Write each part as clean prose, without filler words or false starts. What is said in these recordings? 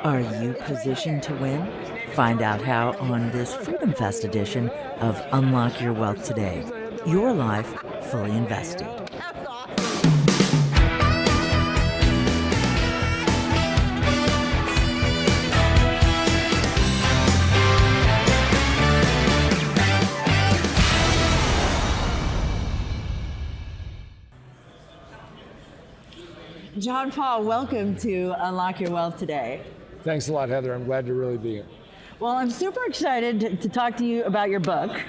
Are you positioned to win? Find out how on this Freedom Fest edition of Unlock Your Wealth Today. Your life fully invested. John Paul, welcome to Unlock Your Wealth Today. Thanks a lot, Heather. I'm glad to really be here. Well, I'm super excited to talk to you about your book.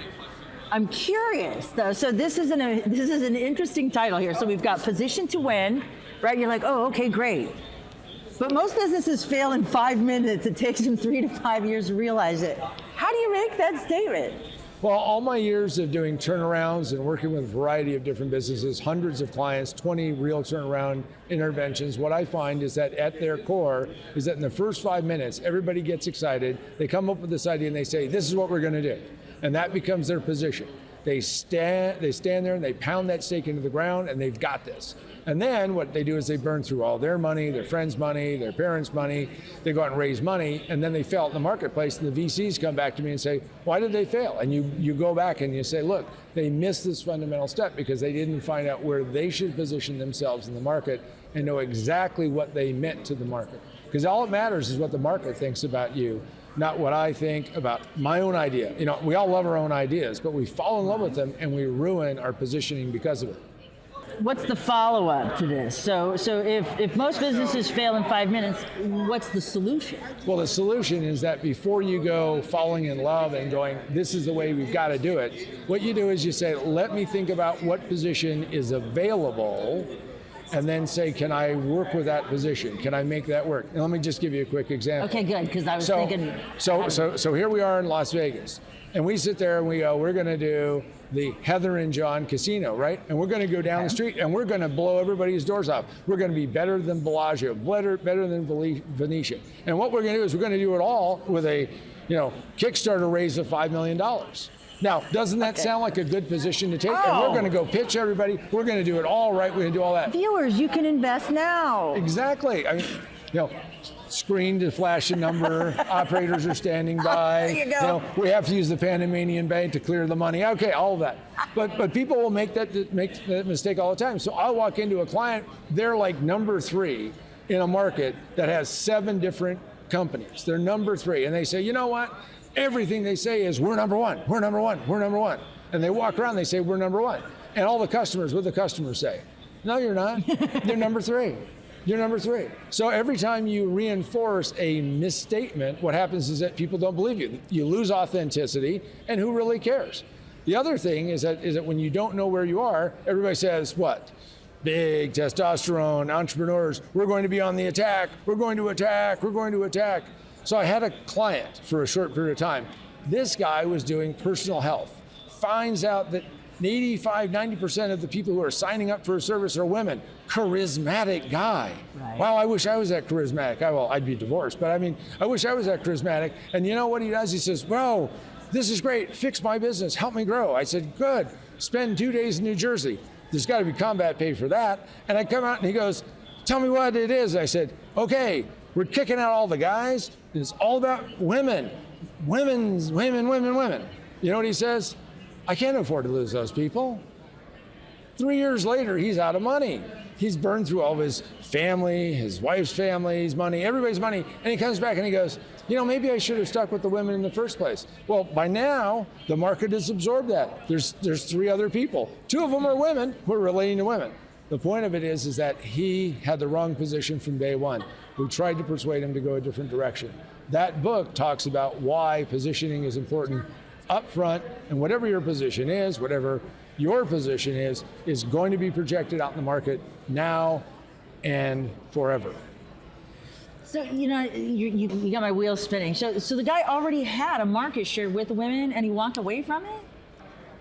I'm curious, though. So this is an interesting title here. So we've got Position to Win, right? You're like, oh, okay, great. But most businesses fail in 5 minutes. It takes them 3 to 5 years to realize it. How do you make that statement? Well, all my years of doing turnarounds and working with a variety of different businesses, hundreds of clients, 20 real turnaround interventions, what I find is that at their core is that in the first 5 minutes, everybody gets excited. They come up with this idea and they say, this is what we're going to do. And that becomes their position. They stand there and they pound that stake into the ground and they've got this. And then what they do is they burn through all their money, their friends' money, their parents' money. They go out and raise money, and then they fail out in the marketplace, and the VCs come back to me and say, why did they fail? And you go back and you say, look, they missed this fundamental step because they didn't find out where they should position themselves in the market and know exactly what they meant to the market. Because all it matters is what the market thinks about you, not what I think about my own idea. You know, we all love our own ideas, but we fall in love with them and we ruin our positioning because of it. What's the follow-up to this? So if most businesses fail in 5 minutes, what's the solution? Well, the solution is that before you go falling in love and going, this is the way we've got to do it, what you do is you say, let me think about what position is available, and then say, can I work with that position? Can I make that work? And let me just give you a quick example. Okay, good, because I was thinking. So here we are in Las Vegas, and we sit there and we go, we're going to do the Heather and John Casino, right? And we're going to go down the street and we're going to blow everybody's doors off. We're going to be better than Bellagio, better than Venetian. And what we're going to do is we're going to do it all with a, Kickstarter raise of $5 million. Now, doesn't that sound like a good position to take? Oh. And we're going to go pitch everybody. We're going to do it all right. We're going to do all that. Viewers, you can invest now. Exactly. I mean, screen to flash a number, operators are standing by. There you go. We have to use the Panamanian Bank to clear the money. Okay, all of that. But people will make that mistake all the time. So I'll walk into a client, they're like number 3 in a market that has 7 different companies. They're number 3. And they say, you know what? Everything they say is, we're number 1, we're number 1, we're number 1. And they walk around, they say, we're number 1. And all the customers, what do the customers say? No, you're not. You're number 3. You're number 3. So every time you reinforce a misstatement, what happens is that people don't believe you. You lose authenticity, and who really cares? The other thing is that when you don't know where you are, everybody says, what? Big testosterone, entrepreneurs, we're going to be on the attack, we're going to attack, we're going to attack. So I had a client for a short period of time. This guy was doing personal health, finds out that 85, 90% of the people who are signing up for a service are women. Charismatic guy. Right. Wow, I wish I was that charismatic. I'd be divorced, but I wish I was that charismatic. And you know what he does? He says, bro, this is great. Fix my business. Help me grow. I said, good. Spend 2 days in New Jersey. There's got to be combat pay for that. And I come out and he goes, tell me what it is. I said, okay, we're kicking out all the guys. It's all about women. Women. You know what he says? I can't afford to lose those people. 3 years later, he's out of money. He's burned through all of his family, his wife's family's money, everybody's money, and he comes back and he goes, maybe I should have stuck with the women in the first place. Well, by now, the market has absorbed that. There's 3 other people. 2 of them are women who are relating to women. The point of it is that he had the wrong position from day one. We tried to persuade him to go a different direction. That book talks about why positioning is important up front, and whatever your position is, whatever your position is going to be projected out in the market now and forever. So, you got my wheels spinning. So the guy already had a market share with women and he walked away from it?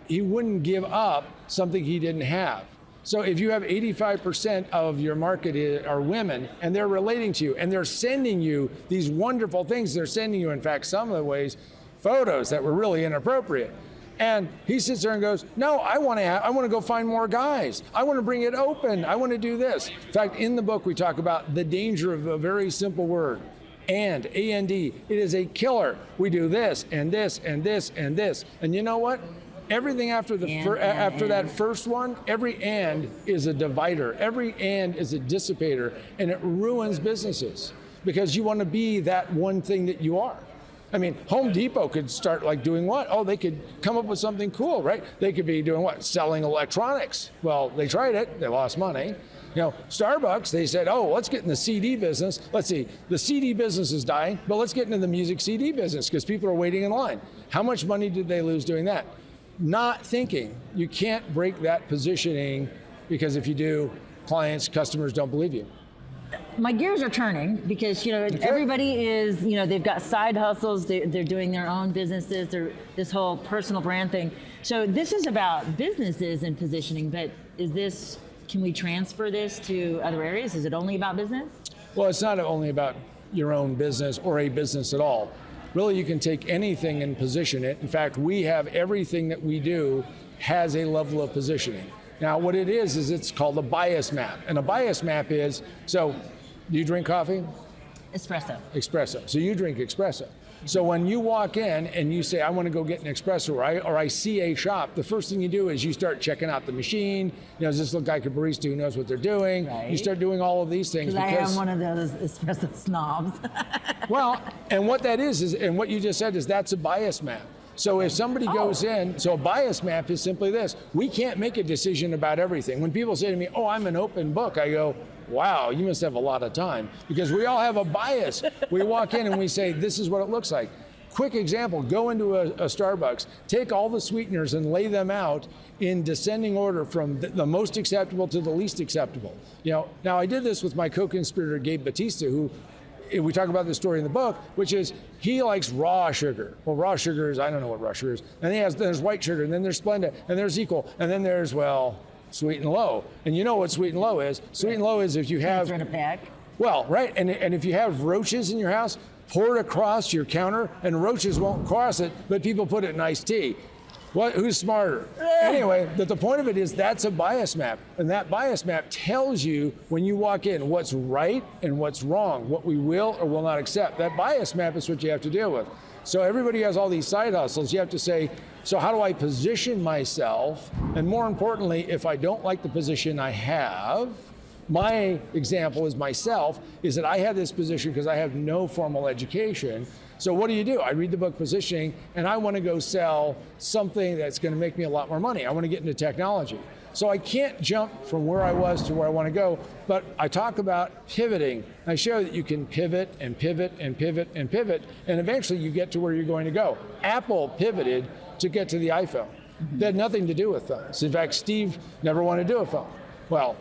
He wouldn't give up something he didn't have. So if you have 85% of your market are women and they're relating to you and they're sending you these wonderful things, they're sending you, in fact, some of the ways, photos that were really inappropriate. And he sits there and goes, no, I want to go find more guys. I want to bring it open. I want to do this. In fact, in the book, we talk about the danger of a very simple word, And, A-N-D, it is a killer. We do this and this and this and this. And you know what? Everything after that first one, every and is a divider. Every and is a dissipator, and it ruins businesses because you want to be that one thing that you are. I mean, Home Depot could start like doing what? Oh, they could come up with something cool, right? They could be doing what? Selling electronics. Well, they tried it, they lost money. You know, Starbucks, they said, oh, let's get in the CD business. Let's see, the CD business is dying, but let's get into the music CD business because people are waiting in line. How much money did they lose doing that? Not thinking. You can't break that positioning because if you do, clients, customers don't believe you. My gears are turning because, everybody is, they've got side hustles, they're doing their own businesses, this whole personal brand thing. So this is about businesses and positioning, but can we transfer this to other areas? Is it only about business? Well, it's not only about your own business or a business at all. Really, you can take anything and position it. In fact, we have everything that we do has a level of positioning. Now, what it is it's called a bias map. And a bias map is, so do you drink coffee? Espresso. Espresso. So you drink espresso. So when you walk in and you say, I want to go get an espresso, or I see a shop, the first thing you do is you start checking out the machine. Does this look like a barista who knows what they're doing? Right. You start doing all of these things. Because I am one of those espresso snobs. Well, and what that is, and what you just said is that's a bias map. So if somebody goes in, so a bias map is simply this. We can't make a decision about everything. When people say to me, oh, I'm an open book, I go, wow, you must have a lot of time. Because we all have a bias. We walk in and we say, this is what it looks like. Quick example, go into a Starbucks, take all the sweeteners and lay them out in descending order from the most acceptable to the least acceptable. Now I did this with my co-conspirator, Gabe Batista, who, we talk about this story in the book, which is he likes raw sugar. Well, raw sugar is, I don't know what raw sugar is. And there's white sugar, and then there's Splenda, and there's Equal, and then there's, sweet and low. And you know what sweet and low is? Sweet and low is if you have... in a pack. Well, right, and if you have roaches in your house, pour it across your counter, and roaches won't cross it, but people put it in iced tea. Who's smarter? Anyway, but the point of it is that's a bias map. And that bias map tells you when you walk in what's right and what's wrong, what we will or will not accept. That bias map is what you have to deal with. So everybody has all these side hustles. You have to say, so how do I position myself? And more importantly, if I don't like the position I have, my example is myself, is that I have this position because I have no formal education. So what do? I read the book Positioning, and I want to go sell something that's going to make me a lot more money. I want to get into technology. So I can't jump from where I was to where I want to go, but I talk about pivoting. I show that you can pivot and pivot and pivot and pivot, and eventually you get to where you're going to go. Apple pivoted to get to the iPhone. They had nothing to do with phones. In fact, Steve never wanted to do a phone. Well,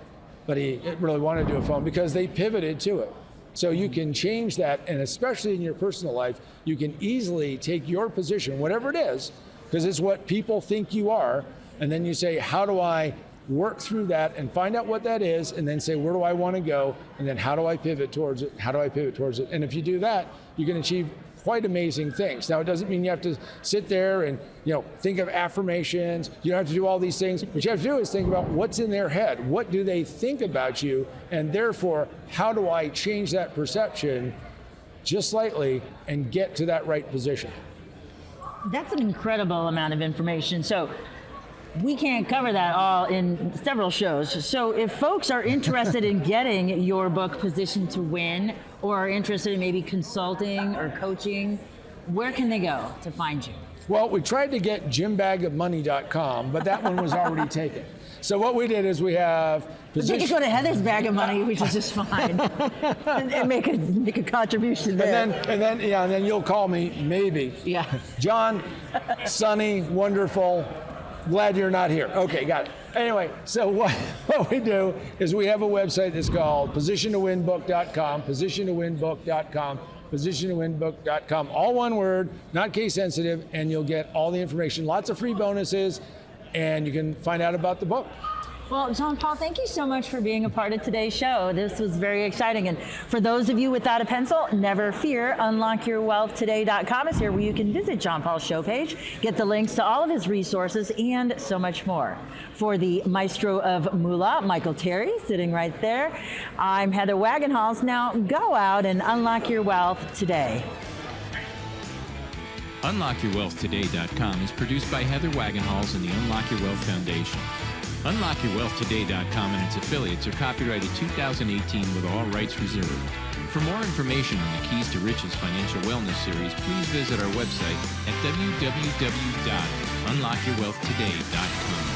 but he really wanted to do a phone because they pivoted to it. So you can change that, and especially in your personal life, you can easily take your position, whatever it is, because it's what people think you are, and then you say, how do I work through that and find out what that is, and then say, where do I want to go, and then how do I pivot towards it, how do I pivot towards it? And if you do that, you can achieve quite amazing things. Now, it doesn't mean you have to sit there and think of affirmations. You don't have to do all these things. What you have to do is think about what's in their head. What do they think about you? And therefore, how do I change that perception just slightly and get to that right position? That's an incredible amount of information. So we can't cover that all in several shows. So if folks are interested in getting your book, Position to Win, or are interested in maybe consulting or coaching, where can they go to find you? Well, we tried to get jimbagofmoney.com, but that one was already taken. So what we did is we have position. They could go to Heather's Bag of Money, which is just fine, and make a contribution there. And then you'll call me maybe. Yeah. John, Sonny, wonderful. Glad you're not here. Okay, got it. Anyway, so what we do is we have a website that's called positiontowinbook.com, positiontowinbook.com, positiontowinbook.com, all one word, not case sensitive, and you'll get all the information, lots of free bonuses, and you can find out about the book. Well, John Paul, thank you so much for being a part of today's show. This was very exciting. And for those of you without a pencil, never fear. UnlockYourWealthToday.com is here where you can visit John Paul's show page, get the links to all of his resources, and so much more. For the maestro of Moolah, Michael Terry, sitting right there, I'm Heather Wagenhals. Now go out and unlock your wealth today. UnlockYourWealthToday.com is produced by Heather Wagenhals and the Unlock Your Wealth Foundation. UnlockYourWealthToday.com and its affiliates are copyrighted 2018 with all rights reserved. For more information on the Keys to Riches Financial Wellness Series, please visit our website at www.unlockyourwealthtoday.com.